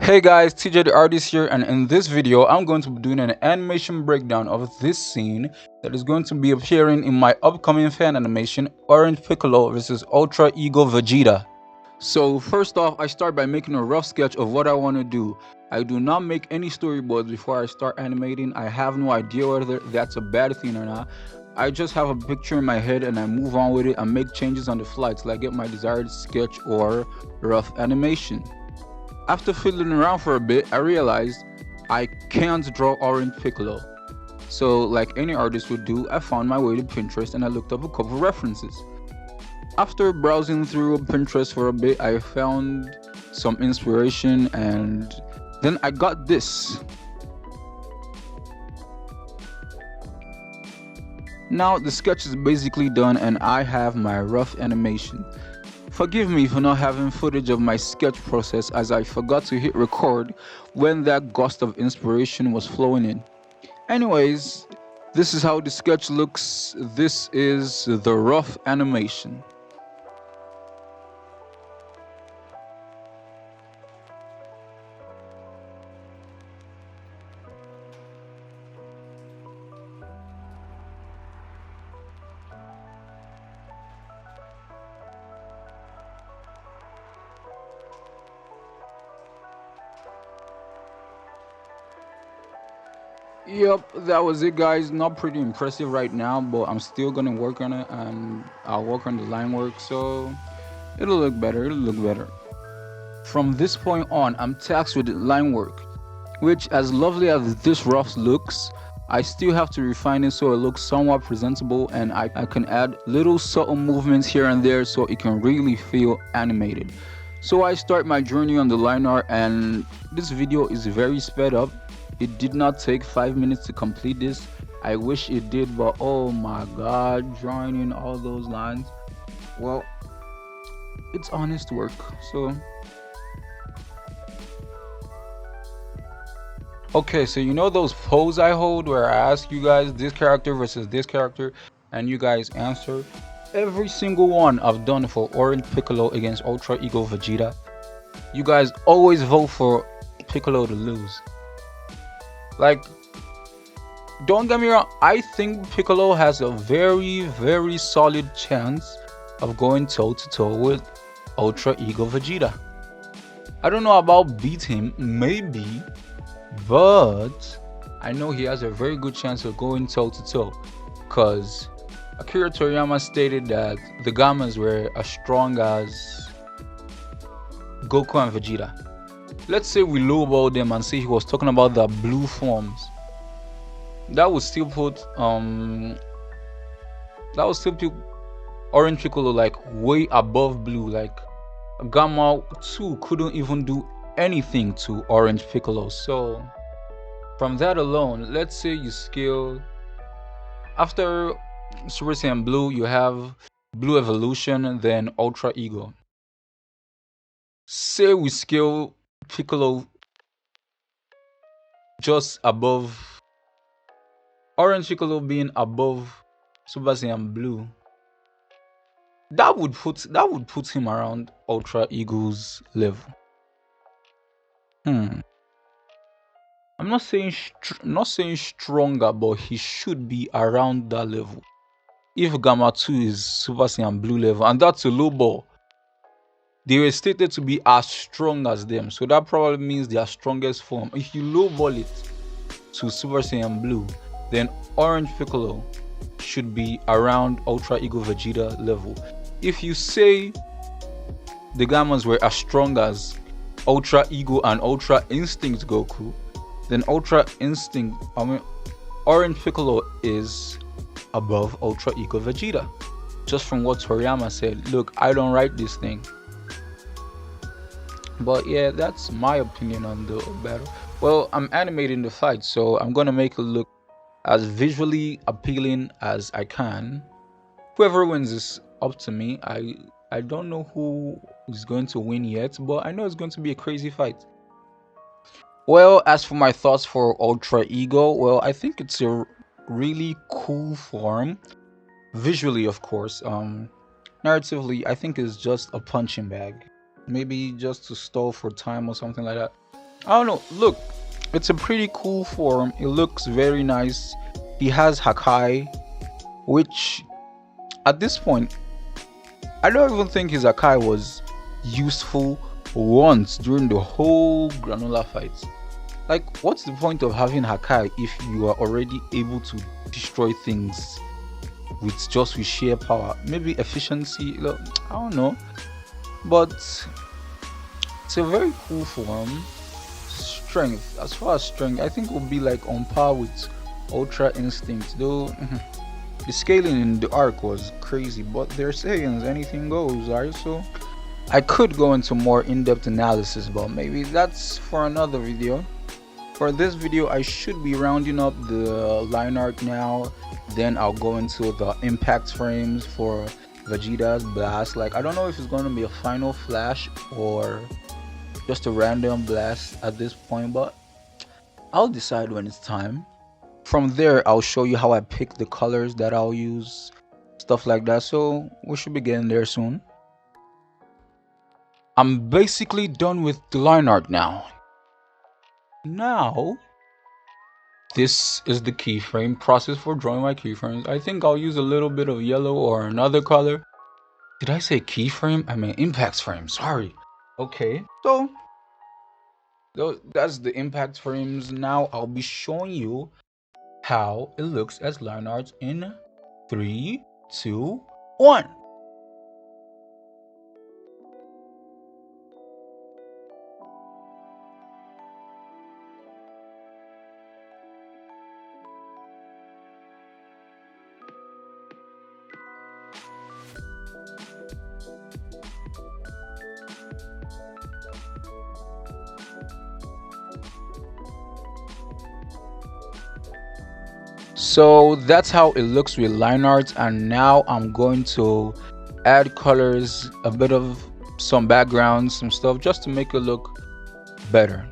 Hey guys, TJ the artist here, and in this video I'm going to be doing an animation breakdown of this scene that is going to be appearing in my upcoming fan animation Orange Piccolo vs Ultra Ego Vegeta. So first off, I start by making a rough sketch of what I want to do. I do not make any storyboards before I start animating. I have no idea whether that's a bad thing or not. I just have a picture in my head and I move on with it and make changes on the fly till I get my desired sketch or rough animation. After fiddling around for a bit, I realized I can't draw Orange Piccolo. So like any artist would do, I found my way to Pinterest and I looked up a couple references. After browsing through Pinterest for a bit, I found some inspiration and then I got this. Now the sketch is basically done and I have my rough animation. Forgive me for not having footage of my sketch process as I forgot to hit record when that gust of inspiration was flowing in. Anyways, this is how the sketch looks. This is the rough animation. Yep, that was it guys. Not pretty impressive right now, but I'm still gonna work on it and I'll work on the line work, so it'll look better. From this point on, I'm tasked with line work, which as lovely as this rough looks, I still have to refine it so it looks somewhat presentable and I can add little subtle movements here and there so it can really feel animated. So I start my journey on the line art and this video is very sped up. It did not take 5 minutes to complete this. I wish it did, but oh my god, drawing in all those lines, well, it's honest work. So okay, so you know those polls I hold where I ask you guys this character versus this character and you guys answer? Every single one I've done for Orange Piccolo against Ultra Ego Vegeta, you guys always vote for Piccolo to lose. Like, don't get me wrong, I think Piccolo has a very solid chance of going toe to toe with Ultra Ego Vegeta. I don't know about beat him, maybe, but I know he has a very good chance of going toe to toe, because Akira Toriyama stated that the Gammas were as strong as Goku and Vegeta. Let's say we lowball them and say he was talking about the blue forms. That would still put Orange Piccolo like way above blue. Like Gamma 2 couldn't even do anything to Orange Piccolo. So from that alone, let's say you scale after Super Saiyan Blue, you have Blue Evolution, then Ultra Ego. Say we scale Piccolo just above Orange Piccolo being above Super Saiyan Blue. That would put him around Ultra Ego's level. I'm not saying stronger, but he should be around that level. If Gamma 2 is Super Saiyan Blue level, and that's a low ball. They were stated to be as strong as them, so that probably means their strongest form. If you lowball it to Super Saiyan Blue, then Orange Piccolo should be around Ultra Ego Vegeta level. If you say the Gammas were as strong as Ultra Ego and Ultra Instinct Goku, then Orange Piccolo is above Ultra Ego Vegeta. Just from what Toriyama said. Look, I don't write this thing. But yeah, that's my opinion on the battle. Well, I'm animating the fight, so I'm gonna make it look as visually appealing as I can. Whoever wins is up to me. I don't know who is going to win yet, but I know it's going to be a crazy fight. Well, as for my thoughts for Ultra Ego, well, I think it's a really cool form. Visually, of course. Narratively, I think it's just a punching bag. Maybe just to stall for time or something like that. I don't know. Look, it's a pretty cool form. It looks very nice. He has Hakai, which at this point, I don't even think his Hakai was useful once during the whole Granola fight. Like, what's the point of having Hakai if you are already able to destroy things with sheer power? Maybe efficiency, I don't know. But it's a very cool form. Strength, as far as strength, I think it will be like on par with Ultra Instinct, though. The scaling in the arc was crazy, but they're saying anything goes, right? So I could go into more in-depth analysis, but maybe that's for another video. For this video, I should be rounding up the line art now. Then I'll go into the impact frames for Vegeta's blast. Like, I don't know if it's going to be a final flash or just a random blast at this point, but I'll decide when it's time. From there, I'll show you how I pick the colors that I'll use, stuff like that. So we should be getting there soon. I'm basically done with the line art now. This is the keyframe process for drawing my keyframes. I think I'll use a little bit of yellow or another color. Did I say keyframe? I mean impact frame, sorry. Okay, so that's the impact frames. Now I'll be showing you how it looks as line art in 3, 2, 1. So that's how it looks with line art, and now I'm going to add colors, a bit of some backgrounds, some stuff, just to make it look better.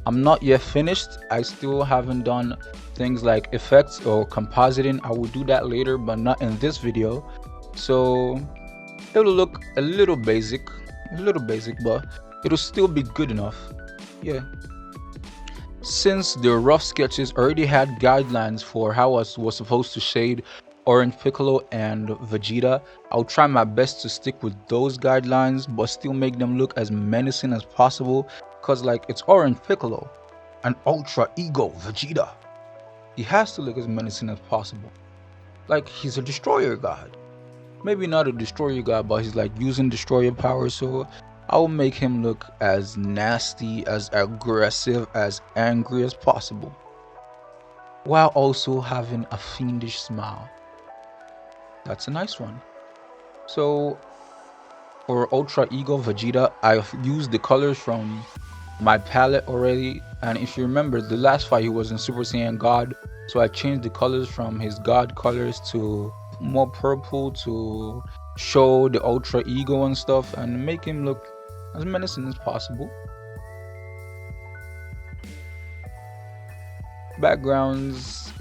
I'm not yet finished. I still haven't done things like effects or compositing. I will do that later, but not in this video. So it'll look a little basic, but it'll still be good enough. Yeah. Since the rough sketches already had guidelines for how I was supposed to shade Orange Piccolo and Vegeta, I'll try my best to stick with those guidelines but still make them look as menacing as possible, because like, it's Orange Piccolo and Ultra Ego Vegeta. He has to look as menacing as possible. Like, he's a destroyer god. Maybe not a destroyer god, but he's like using destroyer power, so I'll make him look as nasty, as aggressive, as angry as possible, while also having a fiendish smile. That's a nice one. So for Ultra Ego Vegeta, I've used the colors from my palette already, and if you remember the last fight, he was in Super Saiyan God, so I changed the colors from his God colors to more purple to show the Ultra Ego and stuff and make him look as menacing as possible. Backgrounds,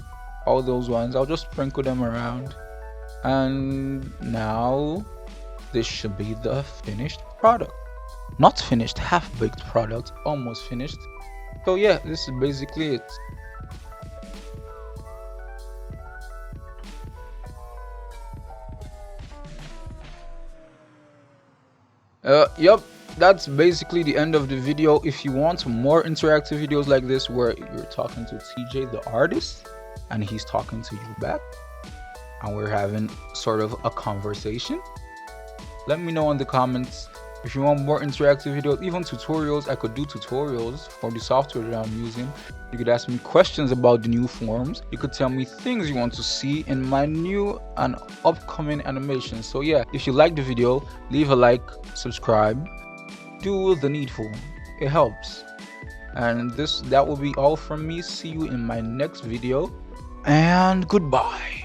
all those ones, I'll just sprinkle them around, and now this should be the finished product. Not finished, half-baked product, almost finished. So yeah, this is basically it. Yep, that's basically the end of the video. If you want more interactive videos like this where you're talking to TJ the artist and he's talking to you back and we're having sort of a conversation, let me know in the comments. If you want more interactive videos, even tutorials, I could do tutorials for the software that I'm using. You could ask me questions about the new forms. You could tell me things you want to see in my new and upcoming animations. So yeah, if you like the video, leave a like, subscribe, do the needful. It helps. And that will be all from me. See you in my next video, and goodbye.